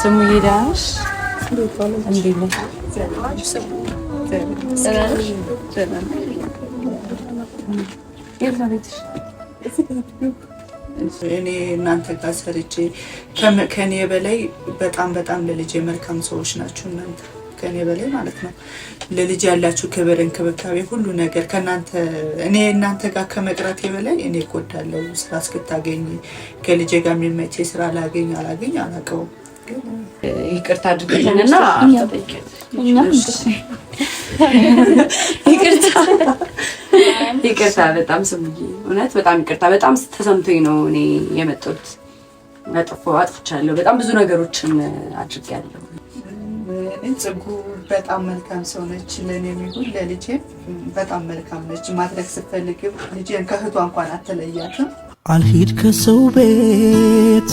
ስሙ ይዳሽ እንዴት ነው? እኔ እናንተ ጋር ሰርቼ ከኔ በላይ በጣም ለልጄ መልካም ሰዎች ናችሁ እናንተ ከኔ በላይ ማለት ነው። ለልጅ ያላችሁ ክብር፣ እንክብካቤ፣ ሁሉ ነገር ከናንተ እኔ እናንተ ጋር ከመቅረቴ በላይ እኔ እጎዳለሁ። ስራ እስክታገኝ ከልጄ ጋር የሚመቼ ስራ አላገኝ አላውቀውም። ይቅርታ አድርገንና ይቅርታ በጣም ስሙዬ፣ እውነት በጣም ይቅርታ። በጣም ተሰምቶኝ ነው እኔ የመጣሁት። አጥፍቻለሁ። በጣም ብዙ ነገሮችን አድርጌያለሁ። ጽጉ በጣም መልካም ሰው ነች። ለኔም ይሁን ለልጄ በጣም መልካም ነች። ማድረግ ስትፈልግም ልጄን ከእህቷ እንኳን አትለያትም። አልሂድ ከሰው ቤት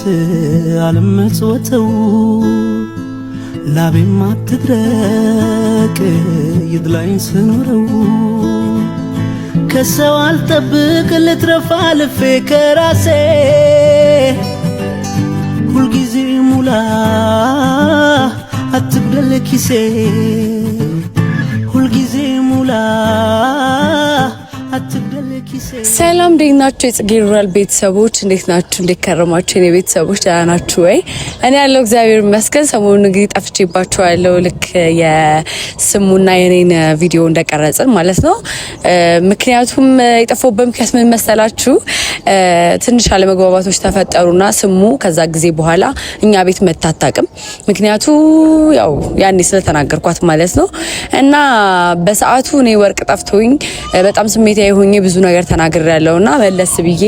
አልመጽወተው ላቤም አትድረቅ ይድላኝ ስኖረው ከሰው አልጠብቅ ልትረፋ ልፌ ከራሴ ሁልጊዜ ሙላ አትግደል ኪሴ ሁልጊዜ ሙላ አትግደል ኪሴ። ሰላም እንዴት ናችሁ? የጽጌ ሩራል ቤተሰቦች እንዴት ናችሁ? እንዴት ከረማችሁ? የኔ ቤተሰቦች ደህና ናችሁ ወይ? እኔ ያለው እግዚአብሔር ይመስገን። ሰሞኑን እንግዲህ ጠፍቼባችኋለሁ። ልክ የስሙና የኔን ቪዲዮ እንደቀረጽን ማለት ነው። ምክንያቱም የጠፋሁበት ምክንያት ምን መሰላችሁ? ትንሽ አለመግባባቶች ተፈጠሩና ስሙ ከዛ ጊዜ በኋላ እኛ ቤት መታጣቅም ምክንያቱ ያው ያኔ ስለተናገርኳት ማለት ነው። እና በሰዓቱ እኔ ወርቅ ጠፍቶኝ በጣም ስሜታዊ ሆኜ ብዙ ነገር ተናግሬያለሁና መለስ ብዬ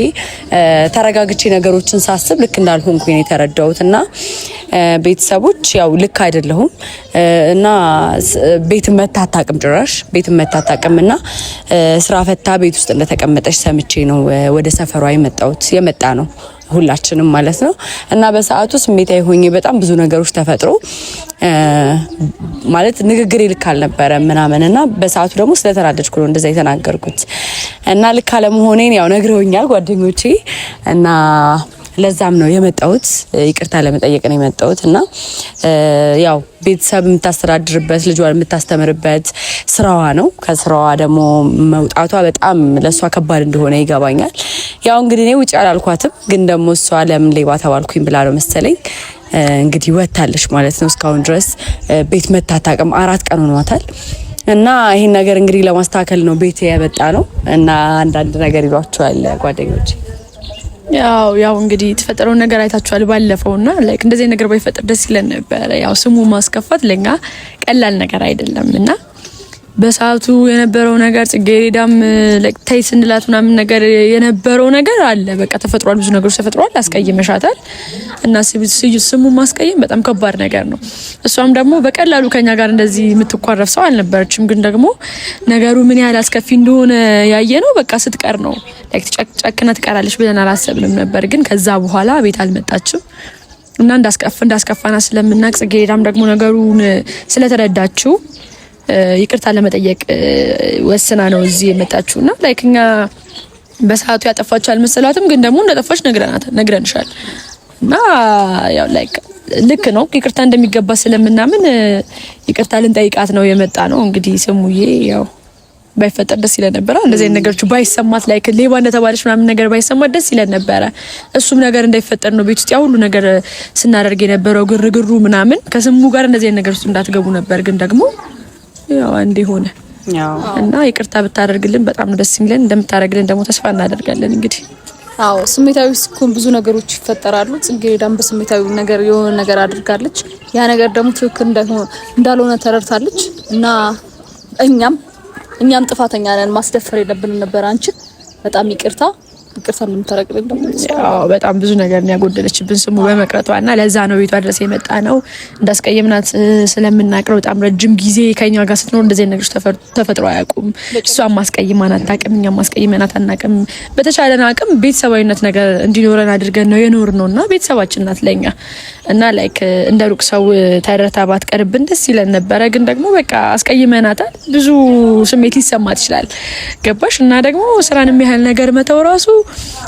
ተረጋግቼ ነገሮችን ሳስብ ልክ እንዳልሆንኩኝ ነው የተረዳሁትና ቤተሰቦች ያው ልክ አይደለሁም እና ቤት መታጣቅም ጭራሽ ቤት መታጣቅምና ስራ ፈታ ቤት ውስጥ እንደተቀመጠች ሰምቼ ነው ወደ ሰፈሯ የመጣ ነው ሁላችንም ማለት ነው። እና በሰዓቱ ስሜታዊ ሆኜ በጣም ብዙ ነገሮች ተፈጥሮ ማለት ንግግሬ ልክ አልነበረ ምናምንና በሰዓቱ ደግሞ ስለተናደድኩ ነው እንደዛ የተናገርኩት እና ልክ አለመሆኔን ያው ነግረውኛል ጓደኞቼ እና ለዛም ነው የመጣሁት። ይቅርታ ለመጠየቅ ነው የመጣሁት እና ያው ቤተሰብ የምታስተዳድርበት ልጇን የምታስተምርበት ስራዋ ነው። ከስራዋ ደግሞ መውጣቷ በጣም ለሷ ከባድ እንደሆነ ይገባኛል። ያው እንግዲህ እኔ ውጭ አላልኳትም፣ ግን ደግሞ እሷ ለምን ሌባ ተባልኩኝ ብላ ነው መሰለኝ እንግዲህ ወታለች ማለት ነው። እስካሁን ድረስ ቤት መታጣቅም 4 ቀን ሆኗታል። እና ይሄን ነገር እንግዲህ ለማስተካከል ነው ቤት የመጣ ነው እና አንዳንድ ነገር ይሏቸዋል ጓደኞቼ። ያው እንግዲህ የተፈጠረውን ነገር አይታችኋል ባለፈውና ላይክ እንደዚህ ነገር ባይፈጠር ደስ ይለን ነበር። ያው ስሙ ማስከፋት ለኛ ቀላል ነገር አይደለምና በሰዓቱ የነበረው ነገር ጽጌሬዳም ላይክ ታይ ስንላት ምናምን ነገር የነበረው ነገር አለ። በቃ ተፈጥሯል፣ ብዙ ነገሮች ተፈጥሯል። አስቀይመሻታል እና ስሙ ማስቀየም በጣም ከባድ ነገር ነው። እሷም ደግሞ በቀላሉ ከኛ ጋር እንደዚህ የምትቋረፍ ሰው አልነበረችም። ግን ደግሞ ነገሩ ምን ያህል አስከፊ እንደሆነ ያየነው በቃ ስትቀር ነው። ላይክ ጨክና ትቀራለች ብለን አላሰብንም ነበር። ግን ከዛ በኋላ ቤት አልመጣችም እና እንዳስከፋና ስለምናቅ ጽጌሬዳም ደግሞ ነገሩን ስለተረዳችው ይቅርታ ለመጠየቅ ወስና ነው እዚህ የመጣችውና ላይክኛ በሰዓቱ ያጠፋች አልመሰላትም። ግን ደግሞ እንደጠፋች ነግረንሻል እና ያው ላይክ ልክ ነው ይቅርታ እንደሚገባ ስለምናምን ይቅርታ ልንጠይቃት ነው የመጣ ነው። እንግዲህ ስሙዬ ያው ባይፈጠር ደስ ይለን ነበር። እንደዚህ ነገሮች ባይሰማት ላይክ ሌባ እንደተባለች ምናምን ነገር ባይሰማት ደስ ይለን ነበር። እሱም ነገር እንዳይፈጠር ነው ቤት ውስጥ ያው ሁሉ ነገር ስናደርግ የነበረው ግርግሩ ምናምን ከስሙ ጋር እንደዚህ ነገር ውስጥ እንዳትገቡ ነበር። ግን ደግሞ ያው አንዴ ሆነ እና ይቅርታ ብታደርግልን በጣም ነው ደስ የሚለን። እንደምታደርግልን ደግሞ ተስፋ እናደርጋለን። እንግዲህ ስሜታዊ ሲኮን ብዙ ነገሮች ይፈጠራሉ። ጽጌሬዳም በስሜታዊ ነገር የሆነ ነገር አድርጋለች። ያ ነገር ደግሞ ትክክል እንዳልሆነ ተረድታለች እና እኛም ጥፋተኛ ነን። ማስደፈር የለብንም ነበር አንቺን። በጣም ይቅርታ እንደምታረግልን ደግሞ በጣም ብዙ ነገር ያጎደለችብን ስሙ በመቅረቷና ለዛ ነው ቤቷ ድረስ የመጣ ነው። እንዳስቀየምናት ስለምናቅረው በጣም ረጅም ጊዜ ከኛ ጋር ስትኖር እንደዚህ ነገሮች ተፈጥሮ አያውቁም። እሷም ማስቀየማን አታውቅም፣ እኛም ማስቀየማናት አናውቅም። በተቻለን አቅም ቤተሰባዊነት ነገር እንዲኖረን አድርገን ነው የኖርነውና ቤተሰባችን ናት ለኛ እና ላይክ እንደ ሩቅ ሰው ተረታባት ቀርብን ደስ ይለን ነበረ። ግን ደግሞ በቃ አስቀይመናታል። ብዙ ስሜት ሊሰማት ይችላል። ገባሽ? እና ደግሞ ስራን የሚያህል ነገር መተው ራሱ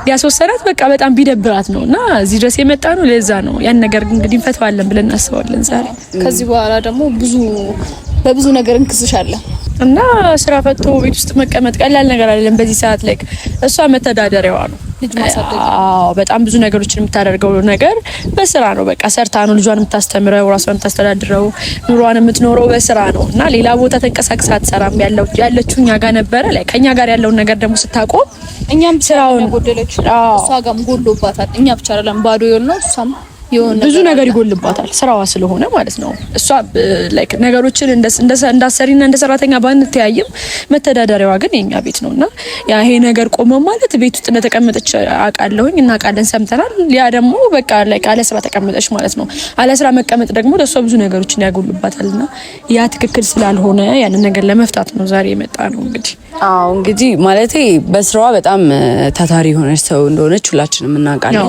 ያስወሰናት በቃ በጣም ቢደብራት ነውና እዚህ ድረስ የመጣ ነው። ለዛ ነው ያን ነገር እንግዲህ እንፈታዋለን ብለን እናስባለን ዛሬ። ከዚህ በኋላ ደግሞ በብዙ ነገር እንክስሻለን እና ስራ ፈቶ ቤት ውስጥ መቀመጥ ቀላል ነገር አይደለም። በዚህ ሰዓት ላይ እሷ መተዳደሪያዋ ነው ልጅ ማሳደግ። በጣም ብዙ ነገሮችን የምታደርገው ነገር በስራ ነው። በቃ ሰርታ ነው ልጇን የምታስተምረው፣ ራሷን የምታስተዳድረው፣ ኑሯን የምትኖረው በስራ ነው እና ሌላ ቦታ ተንቀሳቅሳ አትሰራም። ያለችው እኛ ጋር ነበረ ላይ ከኛ ጋር ያለውን ነገር ደግሞ ስታቆም እኛም ስራውን ጎደለች፣ እሷ ጋርም ጎሎባታል። እኛ ብቻ አይደለም ባዶ የሆነው እሷም ብዙ ነገር ይጎልባታል ስራዋ ስለሆነ ማለት ነው። እሷ ላይክ ነገሮችን እንዳሰሪና እንደ ሰራተኛ ባንተያይም መተዳደሪያዋ ግን የኛ ቤት ነውና ያ ይሄ ነገር ቆመ ማለት ቤት ውስጥ እንደተቀመጠች አውቃለሁኝ እና ቃለን ሰምተናል። ያ ደግሞ በቃ ላይክ አለ ስራ ተቀመጠች ማለት ነው። አለ ስራ መቀመጥ ደግሞ ለሷ ብዙ ነገሮችን ያጎልባታልና ያ ትክክል ስላልሆነ ያንን ነገር ለመፍታት ነው ዛሬ የመጣ ነው። እንግዲህ ማለቴ በስራዋ በጣም ታታሪ የሆነች ሰው እንደሆነች ሁላችንም እናውቃለን።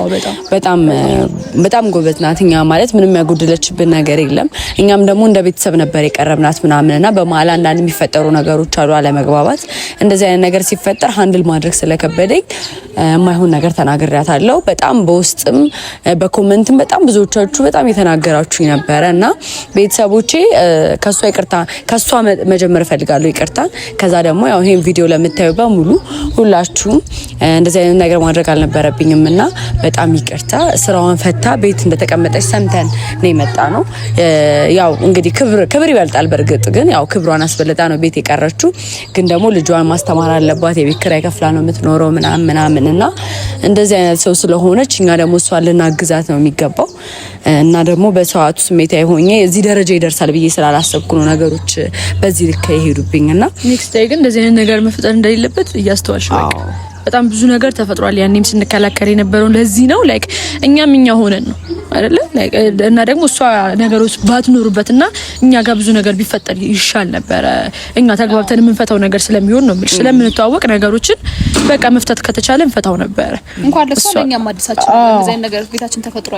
በጣም ጎበዝ ናት። እኛ ማለት ምንም ያጎደለችብን ነገር የለም። እኛም ደግሞ እንደ ቤተሰብ ነበር የቀረብናት ምናምንና በመሀል አንዳንድ የሚፈጠሩ ነገሮች አሉ፣ አለመግባባት። እንደዚህ አይነት ነገር ሲፈጠር ሃንድል ማድረግ ስለከበደኝ የማይሆን ነገር ተናግሬያታለሁ። በጣም በውስጥም በኮሜንትም በጣም ብዙዎቻችሁ በጣም የተናገራችሁኝ ነበረና ቤተሰቦቼ ከሷ መጀመር እፈልጋለሁ ይቅርታ። ከዛ ደግሞ ያው ይሄን ቪዲዮ ለምታዩ በሙሉ ሁላችሁም እንደዚህ አይነት ነገር ማድረግ አልነበረብኝምና በጣም ይቅርታ። ስራዋን ፈታ ቤት እንደተቀመጠች ሰምተን ነው የመጣ ነው። ያው እንግዲህ ክብር ይበልጣል። በርግጥ ግን ያው ክብሯን አስበልጣ ነው ቤት የቀረችው። ግን ደግሞ ልጇን ማስተማር አለባት። የቤት ኪራይ ከፍላ ነው የምትኖረው ምናምንና እንደዚህ አይነት ሰው ስለሆነች እኛ ደግሞ እሷን ልናግዛት ነው የሚገባው። እና ደግሞ በሰዓቱ ስሜታዊ ሆኜ እዚህ ደረጃ ይደርሳል ብዬ ስላላሰብኩ ነው ነገሮች በዚህ ልክ ይሄዱብኝና ኔክስት ታይም ግን እንደዚህ አይነት ነገር መፈጠር እንደሌለበት እያስተዋልሽ በጣም ብዙ ነገር ተፈጥሯል። ያኔም ስንከላከል የነበረው ለዚህ ነው ላይክ እኛ ሆነን ነው አይደለ ላይክ እና ደግሞ እሷ ነገሮች ባትኖርበትና እኛ ጋር ብዙ ነገር ቢፈጠር ይሻል ነበር። እኛ ተግባብተን የምንፈታው ነገር ስለሚሆን ነው ማለት ስለምንተዋወቅ ነገሮችን በቃ መፍታት ከተቻለ እንፈታው ነበር። እንኳን ለሷኛም አዲሳችን እንደዚህ አይነት ነገር ቤታችን ተፈጥሮ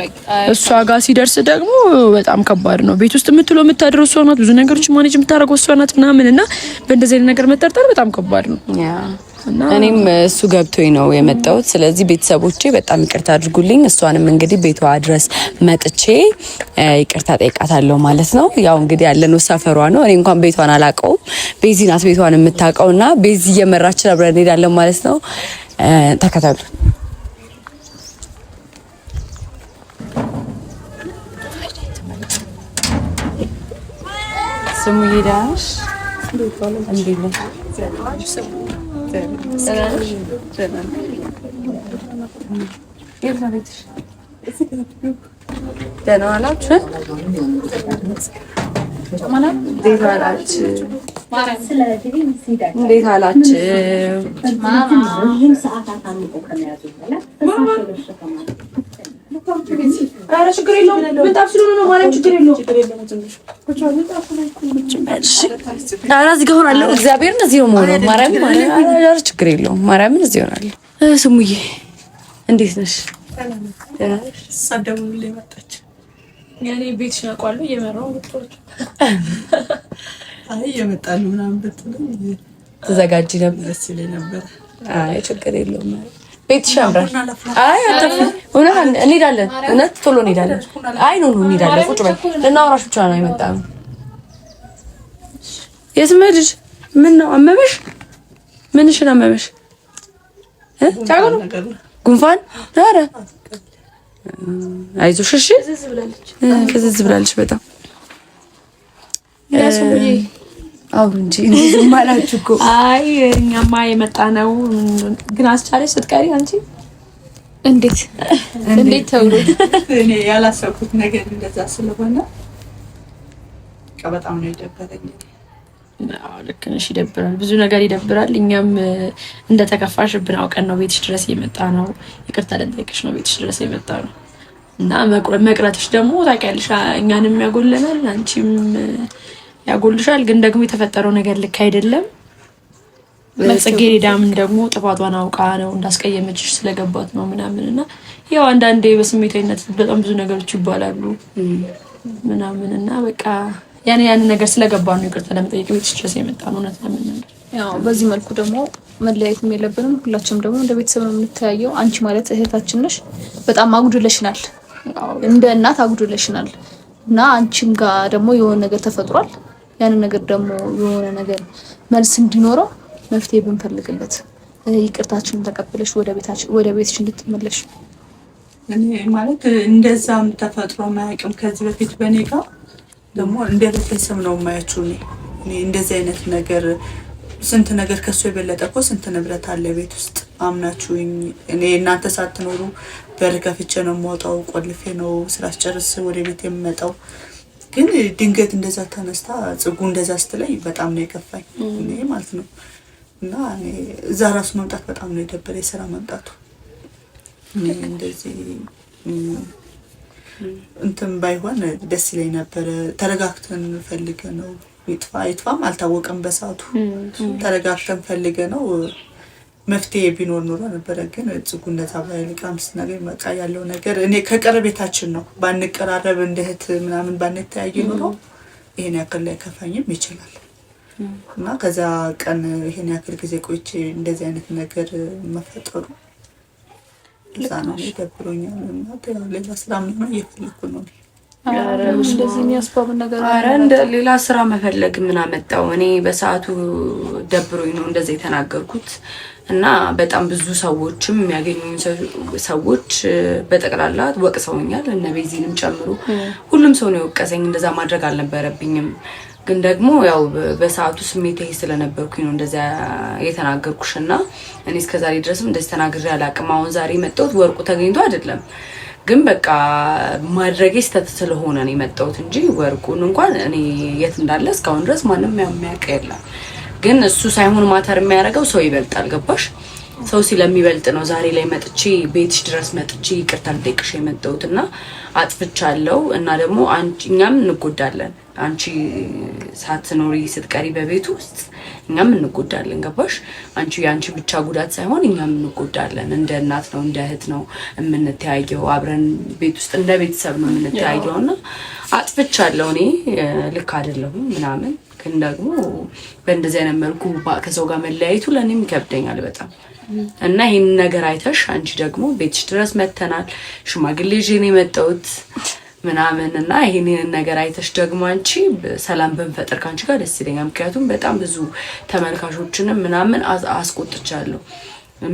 እሷ ጋር ሲደርስ ደግሞ በጣም ከባድ ነው። ቤት ውስጥ የምታድረው እሷ ናት። ብዙ ነገሮች ማኔጅ የምታደርገው እሷ ናት ምናምንና በእንደዚህ አይነት ነገር መጠርጠር በጣም ከባድ ነው። እኔም እሱ ገብቶኝ ነው የመጣሁት። ስለዚህ ቤተሰቦቼ በጣም ይቅርታ አድርጉልኝ። እሷንም እንግዲህ ቤቷ ድረስ መጥቼ ይቅርታ ጠይቃታለሁ ማለት ነው። ያው እንግዲህ ያለነው ሰፈሯ ነው። እኔ እንኳን ቤቷን አላውቀውም። ቤዚ ናት ቤቷን የምታውቀውና ቤዚ እየመራችን አብረን እንሄዳለን ማለት ነው። ተከታተሉ። ስሙ ይዳሽ ደህና ዋላችሁ? እንዴት ዋላችሁ? ኧረ ችግር የለውም። ምንጣፍ ስለሆነ ነው ማርያም፣ ችግር የለውም። ኧረ እዚህ ጋር ሆናለሁ። እግዚአብሔርን እዚህ ነው የምሆነው። ማርያም ኧረ ችግር የለውም። ማርያምን እዚህ ሆናለሁ። ስሙዬ እንዴት ነሽ? ሳደውልልኝ መጣች። ያኔ ቤትሽን አውቀዋለሁ እየመራሁ ወጥቶች እየመጣን ምናምን ብትለኝ ተዘጋጂ ነበር። ደስ ይለኝ ነበር። አይ ችግር የለውም። ቤትሽ ያምራል። አይ አተፍ እንሄዳለን። እውነት ቶሎ እንሄዳለን። አይ ኖ እንሄዳለን። ቁጭ በይ። ልናወራሽ ብቻ ነው የመጣነው። የት መሄድሽ? ምን ነው አመመሽ? ምንሽን አመመሽ? ጫጉ ጉንፋን? ኧረ አይዞሽ እሺ። ፍዝዝ ብላለች በጣም ያሱዬ አሁን እንጂ ዝም አላችሁ እኮ። አይ እኛማ የመጣ ነው ግን አስቻለሽ ስትቀሪ አንቺ እንዴት ተውሎ እኔ ያላሰብኩት ነገር እንደዛ ስለሆነ በጣም ነው የደበረኝ። ልክ ነሽ፣ ይደብራል። ብዙ ነገር ይደብራል። እኛም እንደተከፋሽብን አውቀን ነው ቤትሽ ድረስ የመጣ ነው። ይቅርታ ልንጠይቅሽ ነው ቤትሽ ድረስ የመጣ ነው እና መቅረትሽ ደግሞ ታውቂያለሽ እኛንም ያጎለናል፣ አንቺም ያጎልሻል። ግን ደግሞ የተፈጠረው ነገር ልክ አይደለም። ጽጌረዳም ደግሞ ጥፋቷን አውቃ ነው እንዳስቀየመችሽ ስለገባት ነው ምናምንና ያው አንዳንዴ በስሜታዊነት በጣም ብዙ ነገሮች ይባላሉ ምናምንና በቃ ያን ነገር ስለገባ ነው ይቅርታ ለመጠየቅ ቤትሽ ድረስ የመጣ ነው። እውነት ለምን ያው በዚህ መልኩ ደግሞ መለያየትም የለብንም። ሁላችንም ደግሞ እንደ ቤተሰብ ነው የምንተያየው። አንቺ ማለት እህታችን ነሽ። በጣም አጉድለሽናል፣ እንደ እናት አጉድለሽናል እና አንቺም ጋር ደግሞ የሆነ ነገር ተፈጥሯል። ያን ነገር ደግሞ የሆነ ነገር መልስ እንዲኖረው መፍትሄ ብንፈልግለት ይቅርታችንን ተቀበለሽ ወደ ቤትሽ እንድትመለሽ። እኔ ማለት እንደዛም ተፈጥሮ ማያውቅም ከዚህ በፊት በኔ ጋር ደግሞ እንደ ቤተሰብ ነው የማያችሁ። እኔ እንደዚህ አይነት ነገር ስንት ነገር ከሱ የበለጠ እኮ ስንት ንብረት አለ ቤት ውስጥ አምናችሁኝ። እኔ እናንተ ሳትኖሩ በር ከፍቼ ነው የምወጣው፣ ቆልፌ ነው ስራ አስጨርስ ወደ ቤት የምመጣው። ግን ድንገት እንደዛ ተነስታ ጽጉ እንደዛ ስትለኝ በጣም ነው የከፋኝ እኔ ማለት ነው። እና እዛ ራሱ መምጣት በጣም ነው የደበረኝ፣ ስራ መምጣቱ። እኔ እንደዚህ እንትን ባይሆን ደስ ይለኝ ነበረ። ተረጋግተን ፈልገ ነው ይጥፋም አልታወቀም በሰዓቱ ተረጋግተን ፈልገ ነው መፍትሄ ቢኖር ኖሮ ነበረ። ግን ጽጉ እንደዛ ባይልቃም ነገር መጣ ያለው ነገር እኔ ከቀረቤታችን ነው ባንቀራረብ እንደ እህት ምናምን ባንተያይ ኖሮ ይሄን ያክል ላይ ከፋኝም ይችላል። እና ከዛ ቀን ይሄን ያክል ጊዜ ቆይቼ እንደዚህ አይነት ነገር መፈጠሩ ለዛ ነው ይደብሮኛል። እና ሌላ ስራ ምን እየፈለኩ ነው እንደዚህ የሚያስባብ ነገር እንደ ሌላ ስራ መፈለግ ምን አመጣው? እኔ በሰዓቱ ደብሮኝ ነው እንደዚህ የተናገርኩት። እና በጣም ብዙ ሰዎችም የሚያገኙኝ ሰዎች በጠቅላላ ወቅሰውኛል፣ እነ ቤዚንም ጨምሮ ሁሉም ሰው ነው የወቀሰኝ። እንደዛ ማድረግ አልነበረብኝም። ግን ደግሞ ያው በሰዓቱ ስሜቴ ስለነበርኩኝ ነው እንደዛ የተናገርኩሽና እኔ እስከዛሬ ድረስም እንደዚህ ተናግሬ አላውቅም። አሁን ዛሬ መጣሁት ወርቁ ተገኝቶ አይደለም፣ ግን በቃ ማድረጌ ስተት ስለሆነ ነው የመጣሁት እንጂ ወርቁን እንኳን እኔ የት እንዳለ እስካሁን ድረስ ማንም የሚያውቅ የለም። ግን እሱ ሳይሆን ማተር የሚያደርገው ሰው ይበልጣል። ገባሽ? ሰው ስለሚበልጥ ነው ዛሬ ላይ መጥቼ ቤትሽ ድረስ መጥቼ ይቅርታ ልጠይቅሽ የመጣሁትና አጥፍቻለሁ። እና ደግሞ እኛም እንጎዳለን። አንቺ ሳትኖሪ ስትቀሪ በቤቱ ውስጥ እኛም እንጎዳለን። ገባሽ? አንቺ ብቻ ጉዳት ሳይሆን እኛም እንጎዳለን። እንደ እናት ነው እንደ እህት ነው የምንተያየው። አብረን ቤት ውስጥ እንደ ቤተሰብ ነው የምንተያየውና አጥፍቻለሁ። እኔ ልክ አይደለሁም ምናምን። ግን ደግሞ በእንደዚህ አይነት መልኩ ከሰው ጋር መለያየቱ ለእኔም ይከብደኛል በጣም። እና ይሄን ነገር አይተሽ አንቺ ደግሞ ቤትሽ ድረስ መተናል፣ ሽማግሌ ይዤ ነው የመጣሁት ምናምን። እና ይሄን ነገር አይተሽ ደግሞ አንቺ ሰላም ብንፈጥር ካንቺ ጋር ደስ ይለኛል። ምክንያቱም በጣም ብዙ ተመልካቾችንም ምናምን አስቆጥቻለሁ።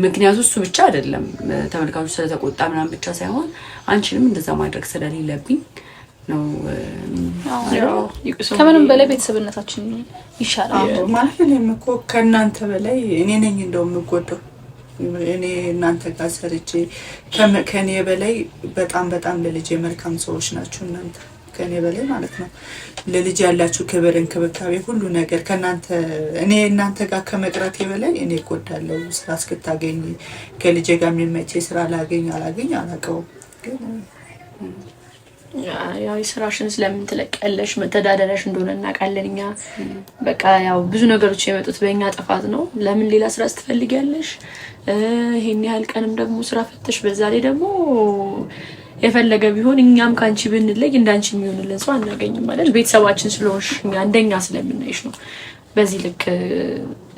ምክንያቱ እሱ ብቻ አይደለም፣ ተመልካቾች ስለተቆጣ ምናምን ብቻ ሳይሆን አንቺንም እንደዛ ማድረግ ስለሌለብኝ ነው። ከምንም በላይ ቤተሰብነታችን ይሻላል ማለት ነው። እኮ ከእናንተ በላይ እኔ ነኝ እንደው የምጎዳው። እኔ እናንተ ጋር ሰርቼ ከኔ በላይ በጣም ለልጅ መልካም ሰዎች ናችሁ እናንተ፣ ከኔ በላይ ማለት ነው። ለልጅ ያላችሁ ክብር፣ እንክብካቤ፣ ሁሉ ነገር ከናንተ እኔ እናንተ ጋር ከመቅረቴ በላይ እኔ እጎዳለሁ። ስራ እስክታገኝ ከልጅ ጋር የሚመቼ ስራ አላገኝ አላውቀውም። ግን ያው ስራሽን ስለምን ትለቀለሽ መተዳደረሽ እንደሆነ እናውቃለን እኛ። በቃ ያው ብዙ ነገሮች የመጡት በእኛ ጥፋት ነው። ለምን ሌላ ስራ ትፈልጊያለሽ? ይሄን ያህል ቀንም ደግሞ ስራ ፈተሽ፣ በዛ ላይ ደግሞ የፈለገ ቢሆን እኛም ካንቺ ብንለይ እንዳንቺ የሚሆንልን ሰው አናገኝም ማለት ቤተሰባችን ስለሆንሽ እኛ እንደኛ ስለምናይሽ ነው በዚህ ልክ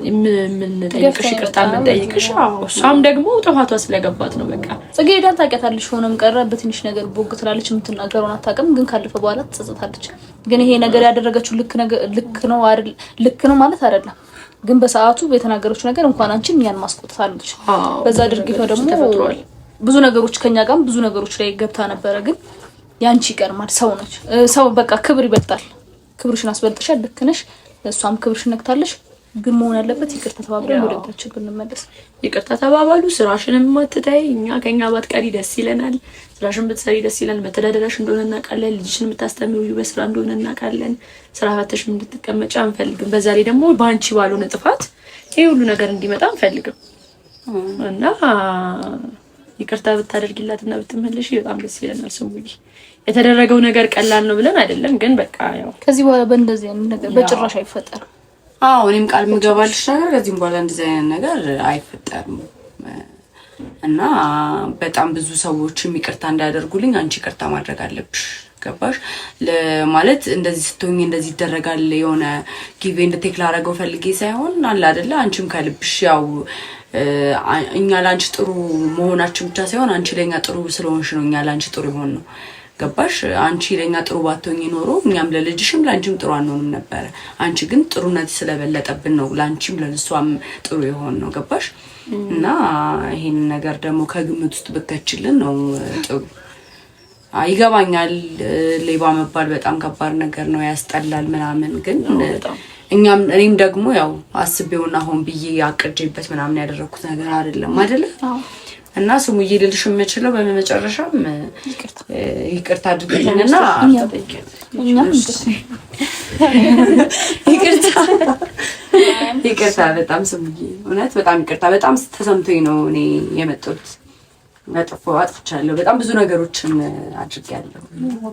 የምንጠይቅሽ ይቅርታ የምንጠይቅሽ። እሷም ደግሞ ጥፋቷ ስለገባት ነው። በቃ ጽጌረዳን ታውቂያታለሽ፣ ሆኖም ቀረ በትንሽ ነገር ቦግ ትላለች፣ የምትናገረውን አታውቅም። ግን ካለፈ በኋላ ትጸጸታለች። ግን ይሄ ነገር ያደረገችው ልክ ነው ማለት አይደለም። ግን በሰዓቱ የተናገረችው ነገር እንኳን አንቺን እኛን ማስቆጥታለች። በዛ ድርጊቷ ደግሞ ብዙ ነገሮች ከኛ ጋርም ብዙ ነገሮች ላይ ገብታ ነበረ። ግን ያንቺ ይቀርማል። ሰው ነች። ሰው በቃ ክብር ይበልጣል። ክብርሽን አስበልጥሻል። ልክ ነሽ። እሷም ክብርሽን ነክታለሽ። ግን መሆን ያለበት ይቅርታ ተባብለን ወደ ቤታችን ብንመለስ። ይቅርታ ተባባሉ። ስራሽንም ማትታይ እኛ ከኛ ባትቀሪ ደስ ይለናል። ስራሽን ብትሰሪ ደስ ይላል። መተዳደራሽ እንደሆነ እናውቃለን። ልጅሽን የምታስተምሪው በስራ እንደሆነ እናውቃለን። ስራ ፈተሽ እንድትቀመጪ አንፈልግም። በዛ ላይ ደግሞ በአንቺ ባልሆነ ጥፋት ይሄ ሁሉ ነገር እንዲመጣ አንፈልግም እና ይቅርታ ብታደርጊላትና ብትመለሽ በጣም ደስ ይለናል። ስሙኝ የተደረገው ነገር ቀላል ነው ብለን አይደለም፣ ግን በቃ ያው ከዚህ በኋላ በእንደዚህ አይነት ነገር በጭራሽ አይፈጠርም። እኔም ቃል ምገባልሽ ነገር ከዚህም በኋላ እንደዚህ አይነት ነገር አይፈጠርም እና በጣም ብዙ ሰዎችም ይቅርታ እንዳያደርጉልኝ አንቺ ይቅርታ ማድረግ አለብሽ። ገባሽ ማለት እንደዚህ ስትሆኚ እንደዚህ ይደረጋል የሆነ ጊቭ ኤንድ ቴክ ላደርገው ፈልጌ ሳይሆን አለ አይደለ አንቺም ከልብሽ ያው እኛ ላንቺ ጥሩ መሆናችን ብቻ ሳይሆን አንቺ ለኛ ጥሩ ስለሆንሽ ነው እኛ ላንቺ ጥሩ ይሆን ነው ገባሽ አንቺ ለኛ ጥሩ ባትሆኚ ኖሮ እኛም ለልጅሽም ላንቺም ጥሩ አንሆንም ነበር አንቺ ግን ጥሩነት ስለበለጠብን ነው ላንቺም ለልሷም ጥሩ ይሆን ነው ገባሽ እና ይሄን ነገር ደግሞ ከግምት ውስጥ ብትከችልን ነው ጥሩ ይገባኛል ሌባ መባል በጣም ከባድ ነገር ነው ያስጠላል ምናምን ግን እኔም ደግሞ ያው አስቤውና ሆን ብዬ አቅጄበት ምናምን ያደረኩት ነገር አይደለም አይደለ እና ስሙዬ ልልሽ የምችለው በመጨረሻም ይቅርታ አድርገኝና ይቅርታ በጣም ስሙዬ እውነት በጣም ይቅርታ በጣም ተሰምቶኝ ነው እኔ የመጣሁት አጥፍቻለሁ በጣም ብዙ ነገሮችን አድርጌያለሁ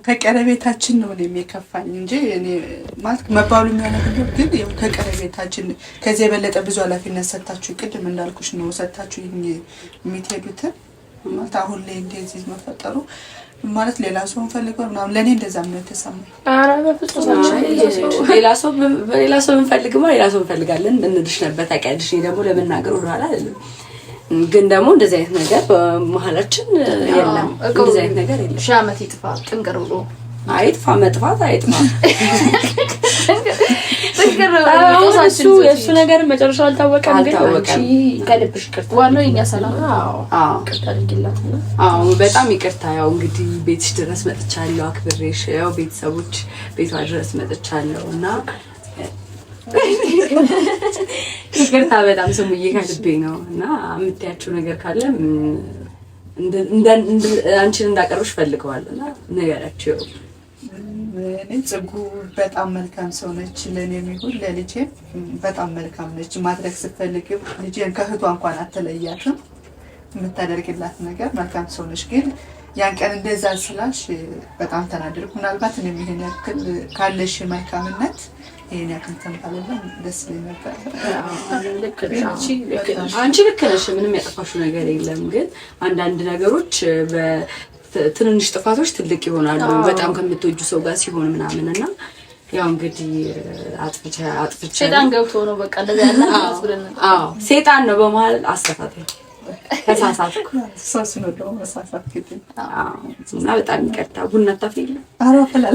ከቀረቤታችን ነው የሚከፋኝ እንጂ እኔ ማለት መባሉ የሚያነግሩ ግን ያው ከቀረቤታችን ከዚህ የበለጠ ብዙ ኃላፊነት ሰጣችሁ ቅድም እንዳልኩሽ ነው ሰጣችሁ የሚሄዱት ማለት አሁን ላይ እንደዚህ መፈጠሩ ማለት ሌላ ሰው ፈልገው ምናምን ለኔ እንደዛ ነው ተሰማኝ አረ በፍጹም ሌላ ሰው እንፈልጋለን እንድሽ ነበር ታውቂያለሽ እኔ ደግሞ ለመናገር ወራላ አይደለም ግን ደግሞ እንደዚህ አይነት ነገር በመሐላችን የለም እንደዚህ አይነት ነገር የለም ሻመት ይጥፋ ጥንቅር ብሎ አይጥፋ መጥፋት አይጥፋ ጥንቅር እሱ የሱ ነገር መጨረሻው አልታወቀም ግን አንቺ ከልብሽ ይቅርታ ዋናው የኛ ሰላም ይቅርታ አድርጊላትና በጣም ይቅርታ ያው እንግዲህ ቤትሽ ድረስ መጥቻለሁ አክብሬሽ ያው ቤተሰቦች ቤቷ ድረስ መጥቻለሁና ይቅርታ በጣም ስሙዬ ከልቤ ነው እና የምትያቸው ነገር ካለ አንቺን እንዳቀርብሽ ፈልገዋልና ነገራቸው እኔ ጽጉ በጣም መልካም ሰው ነች ለኔም ይሁን ለልጄ በጣም መልካም ነች ማድረግ ስትፈልግ ልጄን ከህቷ እንኳን አትለያትም የምታደርግላት ነገር መልካም ሰው ነች ግን ያን ቀን እንደዛ ስላሽ በጣም ተናደድኩ ምናልባት እኔም ይሄን ያክል ካለሽ መልካምነት ይሄን ያክል ተንታለለም ደስ ነበር አንቺ ልክ ነሽ ምንም ያጠፋሽው ነገር የለም ግን አንዳንድ ነገሮች በትንንሽ ጥፋቶች ትልቅ ይሆናሉ በጣም ከምትወጁ ሰው ጋር ሲሆን ምናምንና ያው እንግዲህ አጥፍቼ ሴጣን ገብቶ ነው በቃ እንደዛ ያለ አስብለን ሴጣን ነው በመሃል አስተፋተኝ ተሳሳትኩ ሳስኖ ነው መሳሳትኩ እና በጣም ይቅርታ ቡና ታፈይል አራፈላል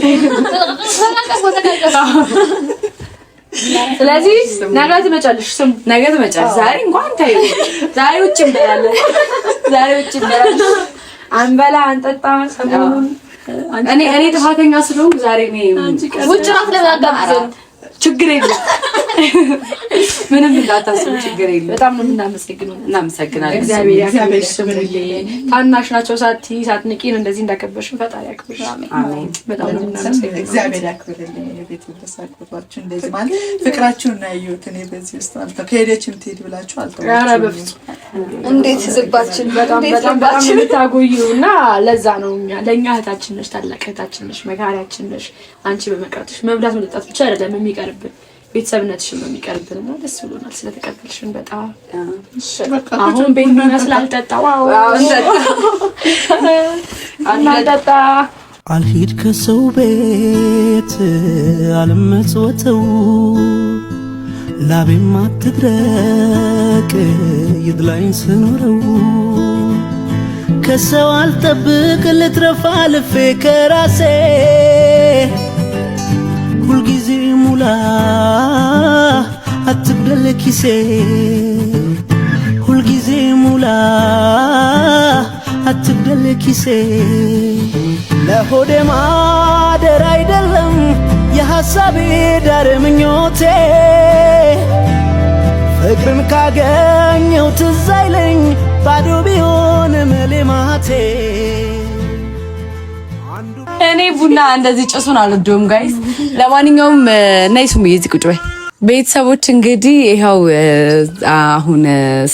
ስለዚህ ነገ ትመጫለሽ ነገ ትመጫለሽ ዛሬ እንኳን ታይ ዛሬ ውጭ እንበላለን አንበላ አንጠጣ ሰሞኑን እኔ ተፋተኛ ስለሆንኩ ዛሬ ውጭ ራስ ለማጋብዘን ችግር የለም ምንም እንዳታስቡ ችግር የለም በጣም ነው እናመሰግናለን እናመሰግናለን እግዚአብሔር ይስጥልኝ ታናሽ ናቸው ሳትንቂን እንደዚህ እንዳከበርሽን ፈጣሪ ያክብርሽ አሜን በጣም ነው እናመሰግናለን እግዚአብሔር ያክብርልኝ የቤት ተሳክቷችሁ እንደዚህ ማለት ፍቅራችሁን ናዩት እኔ በዚህ ውስጥ ማለት ከሄደችም ትሄድ ብላችሁ አልተዋችሁም እንዴት ዝባችን በጣም የምታጎዩና ለዛ ነው ለኛ እህታችን ነሽ ታላቅ እህታችን ነሽ መካሪያችን ነሽ አንቺ በመቅረትሽ መብላት መጠጣት ብቻ አይደለም የሚቀርብን ቤተሰብነትሽን ነው የሚቀርብንና ደስ ብሎናል ስለተቀበልሽን በጣም አሁን ቤት ይመስላል ጠጣው አንጠጣ አልሂድ ከሰው ቤት አልመጽወተው ላቤም አትድረቅ ይድላኝ ስኖረው ከሰው አልጠብቅ ልትረፋ ልፌ ከራሴ ሁልጊዜ ሙላ አትግደል ኪሴ ሁልጊዜ ሙላ አትግደል ኪሴ ለሆዴ ማደር አይደለም የሐሳቤ ዳር ምኞቴ ፍቅርን ካገኘው ትዝ አይለኝ ባዶ ቢሆንም ሌማቴ እኔ ቡና እንደዚህ ጭሱን አልወደውም ጋይስ ለማንኛውም ነይ ሱምዬ እዚህ ቁጭ በይ ቤተሰቦች እንግዲህ ይሄው አሁን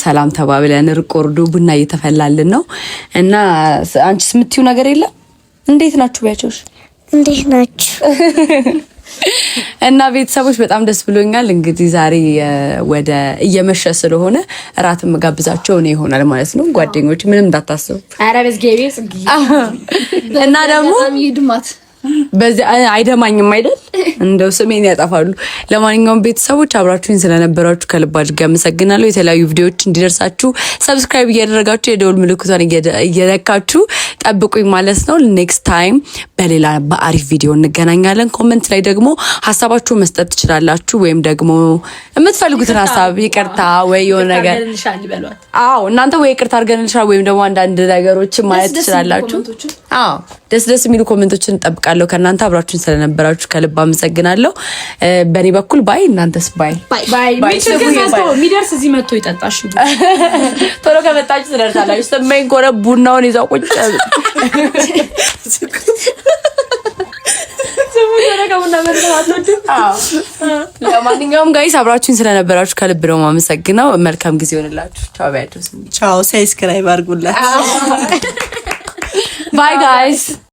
ሰላም ተባብለን እርቅ ወርዶ ቡና እየተፈላልን ነው እና አንቺስ የምትይው ነገር የለም እንዴት ናችሁ ቢያቸውሽ እንዴት ናችሁ እና ቤተሰቦች በጣም ደስ ብሎኛል እንግዲህ ዛሬ ወደ እየመሸ ስለሆነ እራትም ጋብዛቸው ነው ይሆናል ማለት ነው ጓደኞች ምንም እንዳታስቡ አረ በዝጌቤ ጽጌ እና ደግሞ ይድማት በዚህ አይደማኝም አይደል? እንደው ስሜን ያጠፋሉ። ለማንኛውም ቤተሰቦች አብራችሁኝ ስለነበራችሁ ከልብ አድርጌ አመሰግናለሁ። የተለያዩ ቪዲዮዎች እንዲደርሳችሁ ሰብስክራይብ እያደረጋችሁ የደውል ምልክቷን እየነካችሁ ጠብቁኝ ማለት ነው። ኔክስት ታይም በሌላ በአሪፍ ቪዲዮ እንገናኛለን። ኮሜንት ላይ ደግሞ ሀሳባችሁን መስጠት ትችላላችሁ፣ ወይም ደግሞ የምትፈልጉትን ሀሳብ ይቅርታ ወይ የሆነ ነገር አዎ እናንተ ወይ ይቅርታ አድርገንልሻል ወይም ደግሞ አንዳንድ ነገሮችን ማለት ትችላላችሁ። አዎ ደስ የሚሉ ኮሜንቶችን እንጠብቃለሁ ከእናንተ። አብራችሁን ስለነበራችሁ ከልብ አመሰግናለሁ። በእኔ በኩል ባይ፣ እናንተስ ባይ ባይ። ሚደርስ እዚህ መጥቶ ይጠጣሽ ቶሎ ከመጣችሁ ትደርሳላችሁ። ሰማኝ ኮረ ቡናውን ይዛው ቁጭ ለማንኛውም ጋይስ አብራችሁን ስለነበራችሁ ከልብ ነው የማመሰግነው። መልካም ጊዜ ይሆንላችሁ። ቻው ባያችሁ። ቻው። ሰብስክራይብ አድርጉላችሁ። ባይ ጋይስ።